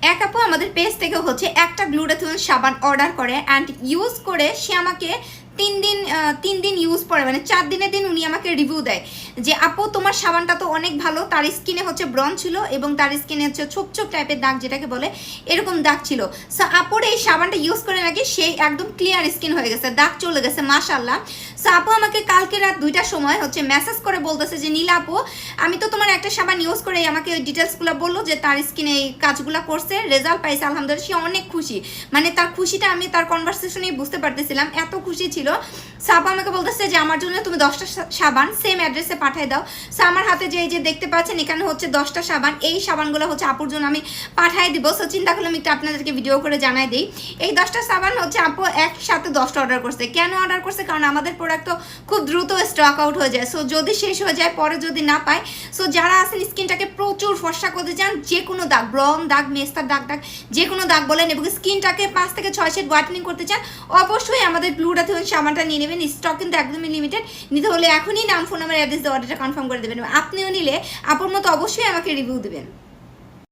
এক আপু আমাদের পেজ থেকে হচ্ছে একটা গ্লুটাথিয়ন সাবান অর্ডার করে অ্যান্ড ইউজ করে সে আমাকে 3 দিন ইউজ করে, মানে 4 দিনের দিন উনি আমাকে রিভিউ দেয় যে আপু তোমার সাবানটা তো অনেক ভালো। তার স্কিনে হচ্ছে ব্রন ছিল এবং তার স্কিনে হচ্ছে ছোপ ছোপ টাইপের দাগ, যেটাকে বলে এরকম দাগ ছিল। সো আপুর এই সাবানটা ইউজ করে নাকি সেই একদম ক্লিয়ার স্কিন হয়ে গেছে, দাগ চলে গেছে মাশাআল্লাহ। সো আপু আমাকে কালকে রাত 2টার সময় হচ্ছে মেসেজ করে বলতেছে যে নীলা আপু আমি তো তোমার একটা সাবান ইউজ করে, আমাকে ওই ডিটেলসগুলো বললো যে তার স্কিনে এই কাজগুলো করছে, রেজাল্ট পাইছে আলহামদুলিল্লাহ। সে অনেক খুশি, মানে তার খুশিটা আমি তার কনভারসেশনেই বুঝতে পারতেছিলাম, এত খুশি ছিল। সাপা আমাকে বলতেছে যে আমার জন্য তুমি 10টা সাবান সেম অ্যাড্রেসে পাঠিয়ে দাও। সো আমার হাতে যে এই যে দেখতে পাচ্ছেন এখানে হচ্ছে 10টা সাবান, এই সাবানগুলো হচ্ছে আপুর জন্য আমি পাঠিয়ে দিব। সো চিন্তা করলাম একটু আপনাদেরকে ভিডিও করে জানাই দিই। এই 10টা সাবান হচ্ছে আপু একসাথে 10টা অর্ডার করছে। কেন অর্ডার করছে? কারণ আমাদের প্রোডাক্ট তো খুব দ্রুত স্টক আউট হয়ে যায়। সো যদি শেষ হয়ে যায় পরে যদি না পায়, সো যারা আছেন স্কিনটাকে প্রচুর ফর্সা করতে চান, যে কোনো দাগ, ব্রন দাগ, মেস্তার দাগ যে কোনো দাগ বলেন, এবং স্কিনটাকে 5 থেকে 6 শেড হোয়াইটেনিং করতে চান, অবশ্যই আমাদের গ্লুটাথিয়ন সাবানটা নিয়ে নেবেন। স্টক কিন্তু একদমই লিমিটেড। নিতে হলে এখনই নাম, ফোন নাম্বার, অ্যাড্রেস দিয়ে অর্ডারটা কনফার্ম করে দেবেন। আপনিও নিলে আপুর মতো অবশ্যই আমাকে রিভিউ দেবেন।